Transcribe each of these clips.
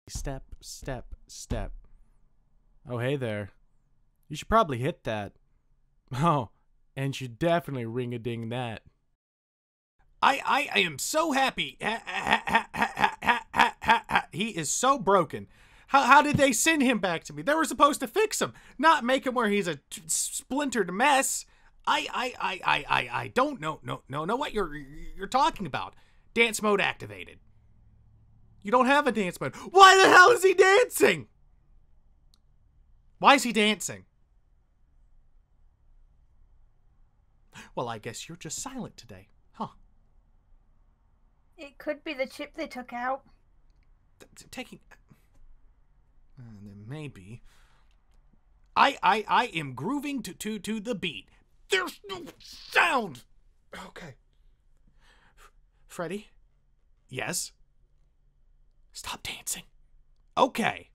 Step, step, step. Oh, hey there. You should probably hit that. Oh, and you definitely ring-a-ding that. I am so happy. He is so broken. How did they send him back to me? They were supposed to fix him, not make him where he's a splintered mess. I don't know what you're talking about. Dance mode activated. You don't have a dance mode. Why the hell is he dancing? Why is he dancing? Well, I guess you're just silent today, huh? It could be the chip they took out. Taking... maybe. I am grooving to the beat. There's no sound. Okay. Freddy? Yes? Stop dancing. Okay.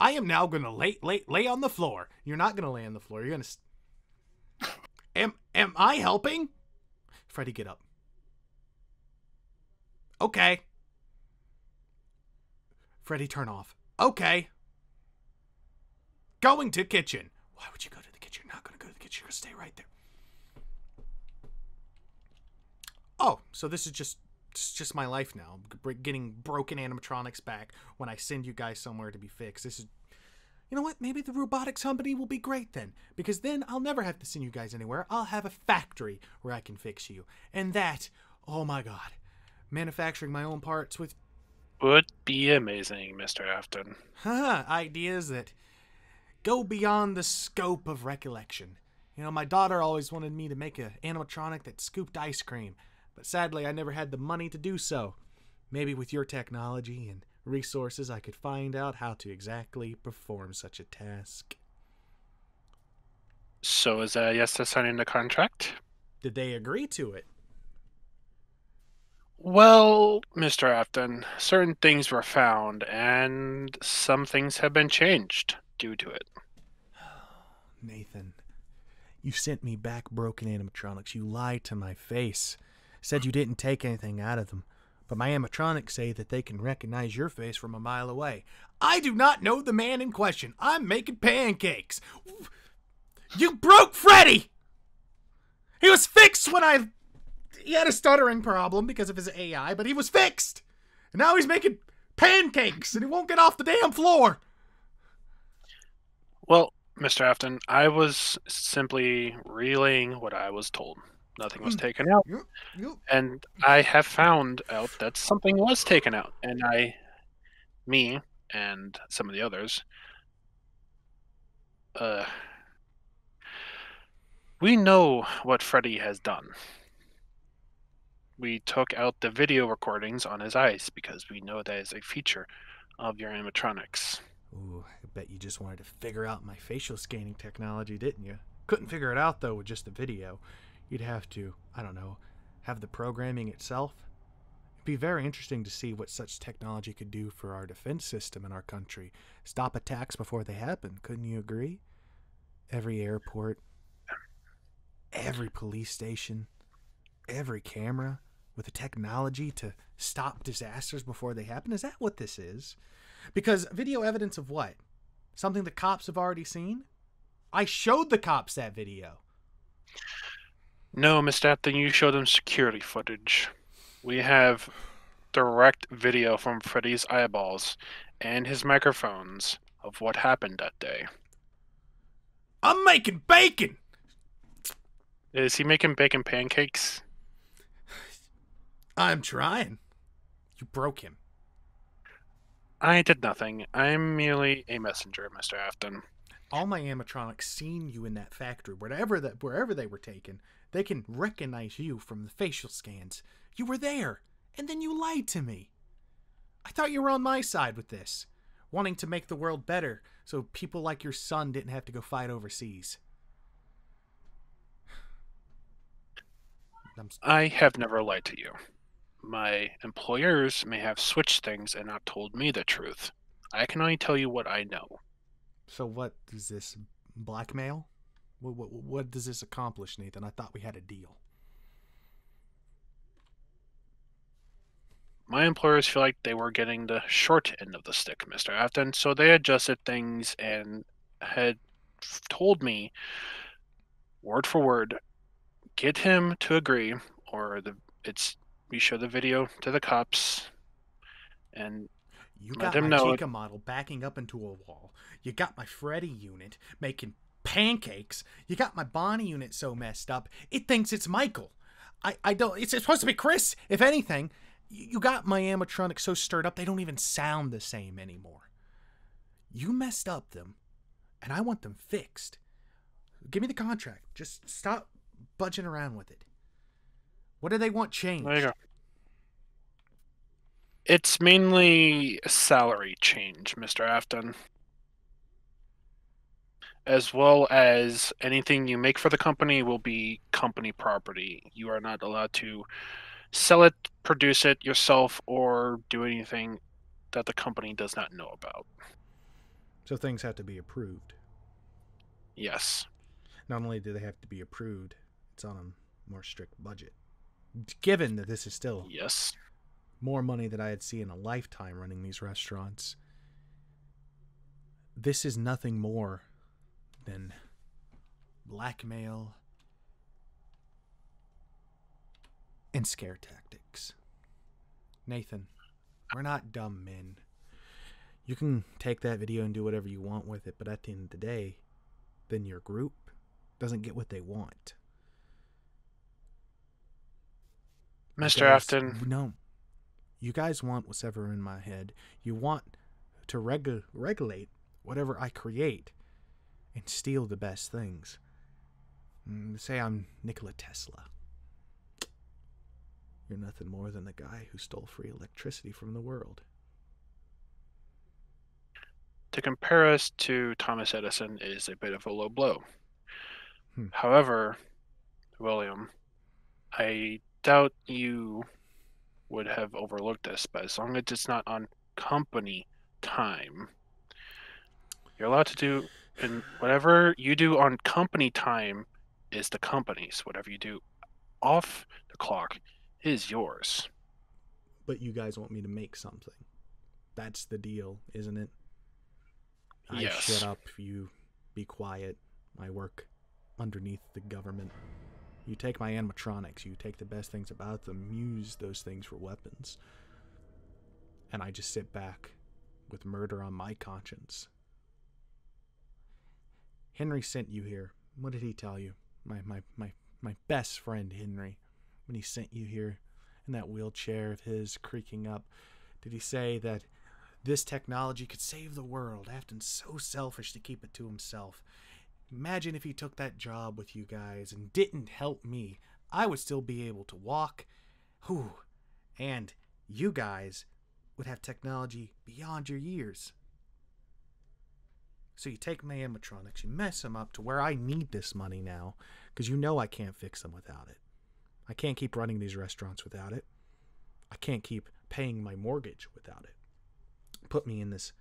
I am now gonna lay on the floor. You're not gonna lay on the floor. You're gonna... Am I helping? Freddy, get up. Okay. Freddy, turn off. Okay. Going to kitchen. Why would you go to the kitchen? You're not gonna go to the kitchen. You're gonna stay right there. Oh, so this is just my life now. Getting broken animatronics back when I send you guys somewhere to be fixed. This is... You know what? Maybe the robotics company will be great then. Because then I'll never have to send you guys anywhere. I'll have a factory where I can fix you. And that, oh my god. Manufacturing my own parts with... Would be amazing, Mr. Afton. Ideas that go beyond the scope of recollection. You know, my daughter always wanted me to make an animatronic that scooped ice cream. But sadly, I never had the money to do so. Maybe with your technology and resources, I could find out how to exactly perform such a task. So is that a yes to signing the contract? Did they agree to it? Well, Mr. Afton, certain things were found, and some things have been changed due to it. Nathan, you sent me back broken animatronics. You lied to my face. Said you didn't take anything out of them. But my animatronics say that they can recognize your face from a mile away. I do not know the man in question. I'm making pancakes. You broke Freddy! He was fixed when He had a stuttering problem because of his AI, but he was fixed! And now he's making pancakes, and he won't get off the damn floor! Well, Mr. Afton, I was simply relaying what I was told. Nothing was taken out. And I have found out that something was taken out. And me, and some of the others, we know what Freddy has done. We took out the video recordings on his eyes because we know that is a feature of your animatronics. Ooh, I bet you just wanted to figure out my facial scanning technology, didn't you? Couldn't figure it out, though, with just the video. You'd have to, I don't know, have the programming itself. It'd be very interesting to see what such technology could do for our defense system in our country. Stop attacks before they happen, couldn't you agree? Every airport, every police station, every camera with the technology to stop disasters before they happen. Is that what this is? Because video evidence of what? Something the cops have already seen? I showed the cops that video. No, Mr. Afton, you showed them security footage. We have direct video from Freddy's eyeballs and his microphones of what happened that day. I'm making bacon! Is he making bacon pancakes? I'm trying. You broke him. I did nothing. I'm merely a messenger, Mr. Afton. All my animatronics seen you in that factory, wherever they were taken. They can recognize you from the facial scans. You were there, and then you lied to me. I thought you were on my side with this, wanting to make the world better so people like your son didn't have to go fight overseas. I have never lied to you. My employers may have switched things and not told me the truth. I can only tell you what I know. So what is this, blackmail? What does this accomplish, Nathan? I thought we had a deal. my employers feel like they were getting the short end of the stick, Mr. Afton, so they adjusted things and had told me, word for word, get him to agree, or we show the video to the cops and You let got him my know. Chica model backing up into a wall. You got my Freddy unit making pancakes. You got my Bonnie unit so messed up, it thinks it's Michael. I don't, it's supposed to be Chris, if anything. You got my animatronics so stirred up, they don't even sound the same anymore. You messed up them, and I want them fixed. Give me the contract. Just stop budging around with it. What do they want changed? There you go. It's mainly a salary change, Mr. Afton. As well as anything you make for the company will be company property. You are not allowed to sell it, produce it yourself, or do anything that the company does not know about. So things have to be approved. Yes. Not only do they have to be approved, it's on a more strict budget. Given that this is still Yes. more money than I had seen in a lifetime running these restaurants, this is nothing more than blackmail and scare tactics. Nathan, we're not dumb men. You can take that video and do whatever you want with it, but at the end of the day, then your group doesn't get what they want. Mr. Afton. No. You guys want what's ever in my head. You want to regulate whatever I create and steal the best things. Say I'm Nikola Tesla. You're nothing more than the guy who stole free electricity from the world. To compare us to Thomas Edison is a bit of a low blow. However, William, I doubt you would have overlooked this, but as long as it's not on company time, you're allowed to do, and whatever you do on company time is the company's. Whatever you do off the clock is yours. But you guys want me to make something. That's the deal, isn't it? Yes. I shut up, you be quiet. I work underneath the government. You take my animatronics, you take the best things about them, use those things for weapons. And I just sit back with murder on my conscience. Henry sent you here. What did he tell you? My best friend Henry, when he sent you here in that wheelchair of his creaking up, did he say that this technology could save the world? Afton's so selfish to keep it to himself. Imagine if he took that job with you guys and didn't help me. I would still be able to walk. Whew. And you guys would have technology beyond your years. So you take my animatronics, you mess them up to where I need this money now, because you know I can't fix them without it. I can't keep running these restaurants without it. I can't keep paying my mortgage without it. Put me in this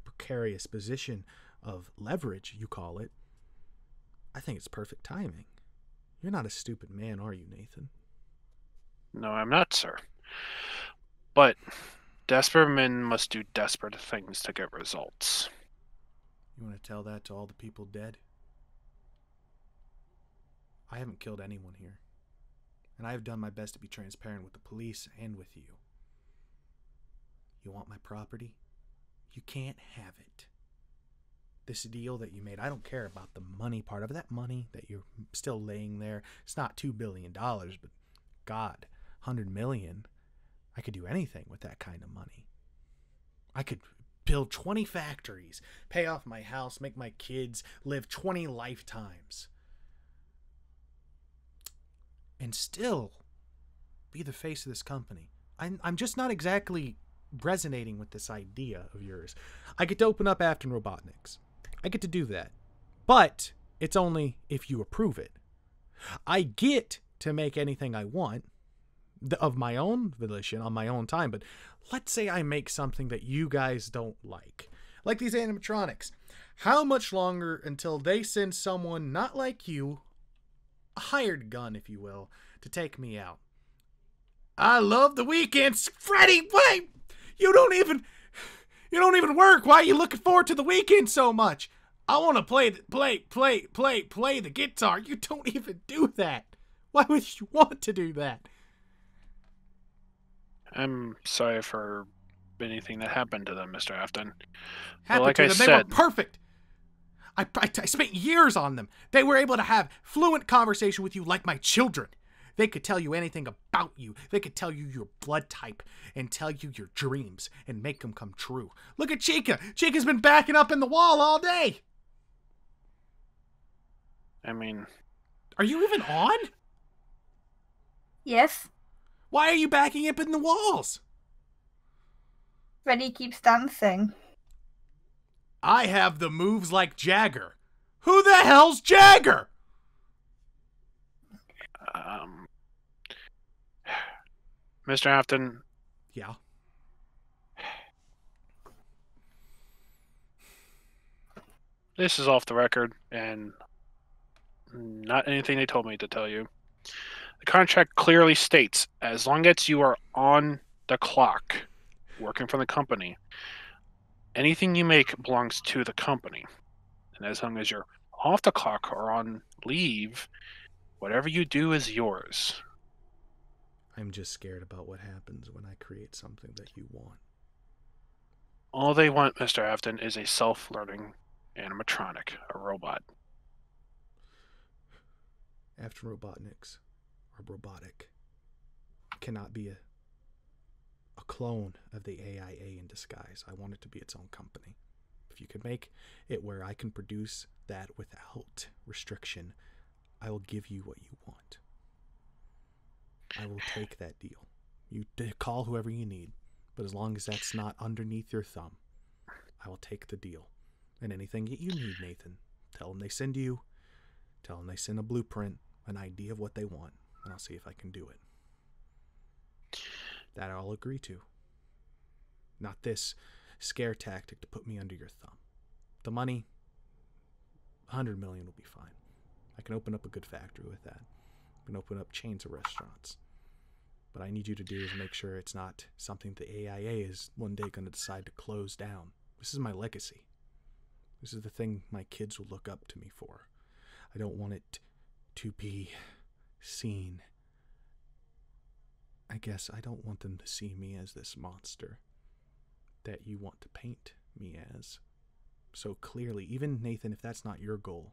precarious position of leverage, you call it. I think it's perfect timing. You're not a stupid man, are you, Nathan? No, I'm not, sir. But desperate men must do desperate things to get results. You want to tell that to all the people dead? I haven't killed anyone here. And I have done my best to be transparent with the police and with you. You want my property? You can't have it. This deal that you made, I don't care about the money part of it. That money that you're still laying there, it's not $2 billion, but God, $100 million. I could do anything with that kind of money. I could build 20 factories, pay off my house, make my kids live 20 lifetimes, and still be the face of this company. I'm just not exactly resonating with this idea of yours. I get to open up Afton Robotniks. I get to do that. But it's only if you approve it. I get to make anything I want of my own volition on my own time, but let's say I make something that you guys don't like these animatronics. How much longer until they send someone not like you, a hired gun, if you will, to take me out? I love the weekends. Freddy, wait! You don't even work. Why are you looking forward to the weekend so much? I want to play the guitar. You don't even do that. Why would you want to do that? I'm sorry for anything that happened to them, Mr. Afton. Happened to them. They were perfect. I spent years on them. They were able to have fluent conversation with you like my children. They could tell you anything about you. They could tell you your blood type and tell you your dreams and make them come true. Look at Chica. Chica's been backing up in the wall all day. I mean... Are you even on? Yes. Why are you backing up in the walls? Freddy keeps dancing. I have the moves like Jagger. Who the hell's Jagger? Mr. Afton. Yeah. This is off the record and not anything they told me to tell you. The contract clearly states, as long as you are on the clock, working for the company, anything you make belongs to the company. And as long as you're off the clock or on leave, whatever you do is yours. I'm just scared about what happens when I create something that you want. All they want, Mr. Afton, is a self-learning animatronic, a robot. After Robotniks, or robotic, cannot be a clone of the AIA in disguise. I want it to be its own company. If you could make it where I can produce that without restriction, I will give you what you want. I will take that deal. You call whoever you need, but as long as that's not underneath your thumb, I will take the deal. And anything that you need, Nathan, tell them they send you, tell them they send a blueprint, an idea of what they want, and I'll see if I can do it. That I'll agree to. Not this scare tactic to put me under your thumb. The money, $100 million will be fine. I can open up a good factory with that. I can open up chains of restaurants. What I need you to do is make sure it's not something the AIA is one day going to decide to close down. This is my legacy. This is the thing my kids will look up to me for. I don't want it to be seen. I guess I don't want them to see me as this monster that you want to paint me as so clearly. Even, Nathan, if that's not your goal,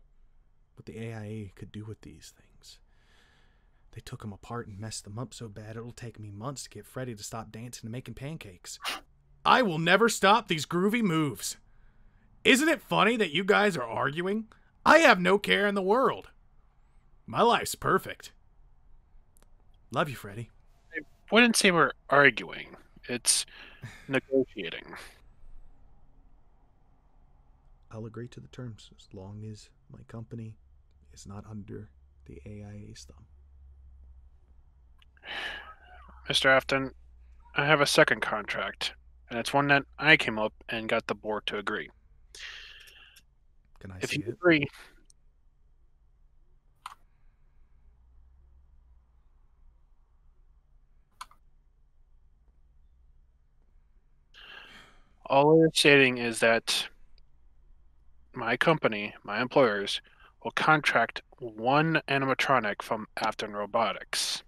what the AIA could do with these things. They took them apart and messed them up so bad it'll take me months to get Freddy to stop dancing and making pancakes. I will never stop these groovy moves. Isn't it funny that you guys are arguing? I have no care in the world. My life's perfect. Love you, Freddy. I wouldn't say we're arguing. It's negotiating. I'll agree to the terms as long as my company is not under the AIA's thumb. Mr. Afton, I have a second contract, and it's one that I came up and got the board to agree. Can I if see you it? Agree. All I'm stating is that my company, my employers, will contract one animatronic from Afton Robotics.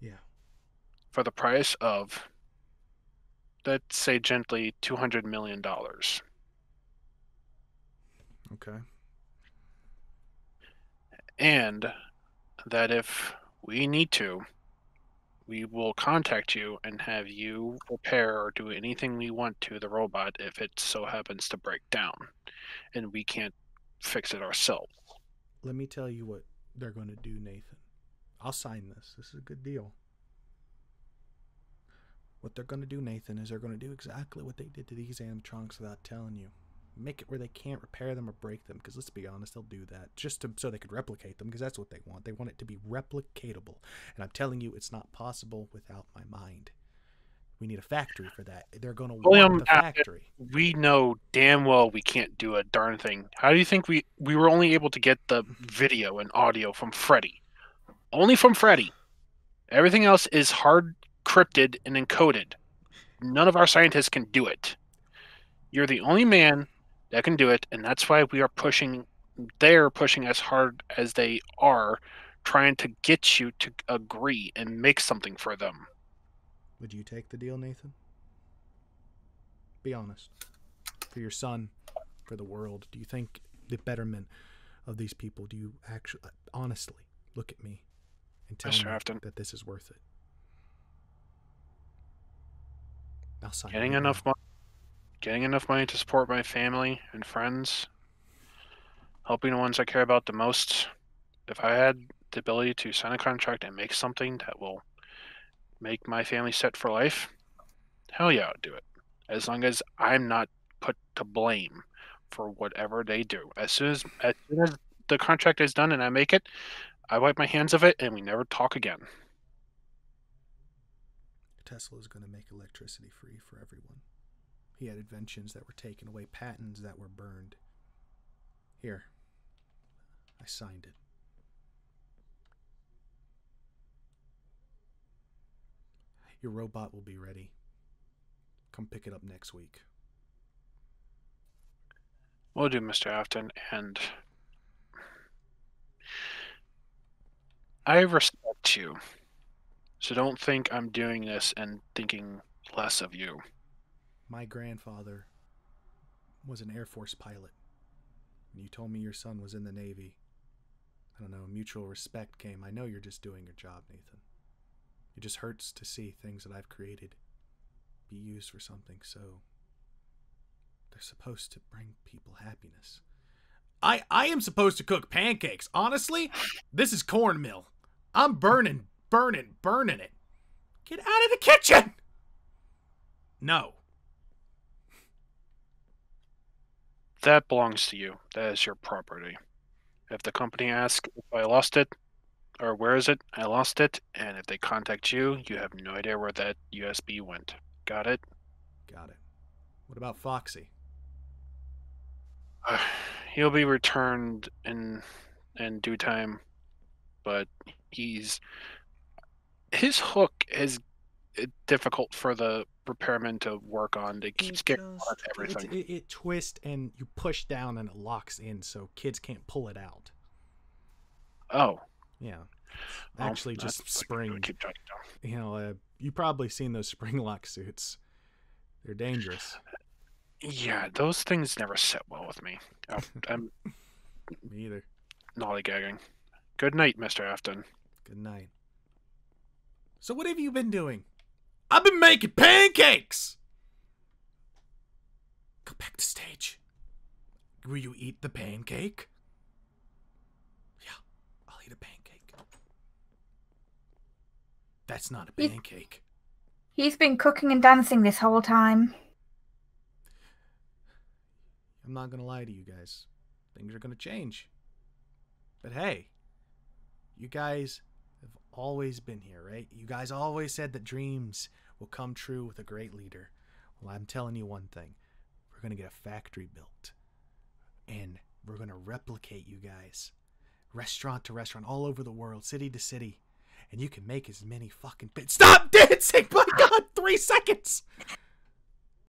Yeah. For the price of, let's say gently, $200 million. Okay. And that if we need to, we will contact you and have you repair or do anything we want to the robot if it so happens to break down and we can't fix it ourselves. Let me tell you what they're going to do, Nathan. I'll sign this. This is a good deal. What they're going to do, Nathan, is they're going to do exactly what they did to these animatronics without telling you. Make it where they can't repair them or break them, because let's be honest, they'll do that just so they could replicate them, because that's what they want. They want it to be replicatable, and I'm telling you, it's not possible without my mind. We need a factory for that. They're going to want the factory. We know damn well we can't do a darn thing. How do you think we were only able to get the video and audio from Freddy? Only from Freddy. Everything else is hard crypted and encoded. None of our scientists can do it. You're the only man that can do it, and that's why we are pushing. They're pushing as hard as they are, trying to get you to agree and make something for them. Would you take the deal, Nathan? Be honest. For your son, for the world, do you think the betterment of these people, do you actually, honestly, look at me and tell Mr. me Afton, that this is worth it? I'll sign getting right now. getting enough money to support my family and friends, helping the ones I care about the most. If I had the ability to sign a contract and make something that will make my family set for life, hell yeah, I'd do it. As long as I'm not put to blame for whatever they do. As soon as the contract is done and I make it, I wipe my hands of it and we never talk again. Tesla is going to make electricity free for everyone. He had inventions that were taken away, patents that were burned. Here, I signed it. Your robot will be ready. Come pick it up next week. Will do, Mr. Afton, and I respect you. So don't think I'm doing this and thinking less of you. My grandfather was an Air Force pilot. And you told me your son was in the Navy. I don't know, mutual respect came. I know you're just doing your job, Nathan. It just hurts to see things that I've created be used for something so... They're supposed to bring people happiness. I am supposed to cook pancakes. Honestly, this is cornmeal. I'm burning it. Get out of the kitchen! No. That belongs to you. That is your property. If the company asks if I lost it, or where is it, I lost it, and if they contact you, you have no idea where that USB went. Got it? Got it. What about Foxy? He'll be returned in due time, but his hook is difficult for the repairman to work on. It keeps getting on everything. It twists and you push down and it locks in, so kids can't pull it out. Oh. Yeah. Actually, just spring. You know, you've probably seen those spring lock suits. They're dangerous. Yeah, those things never sit well with me. I'm Me either. lollygagging. Good night, Mr. Afton. Good night. So what have you been doing? I've been making pancakes! Go back to stage. Will you eat the pancake? Yeah, I'll eat a pancake. That's not a pancake. He's been cooking and dancing this whole time. I'm not gonna lie to you guys. Things are gonna change. But hey, you guys have always been here, right? You guys always said that dreams will come true with a great leader. Well, I'm telling you one thing. We're gonna get a factory built. And we're gonna replicate you guys. Restaurant to restaurant, all over the world, city to city. And you can make as many fucking... Stop dancing! My God, 3 seconds!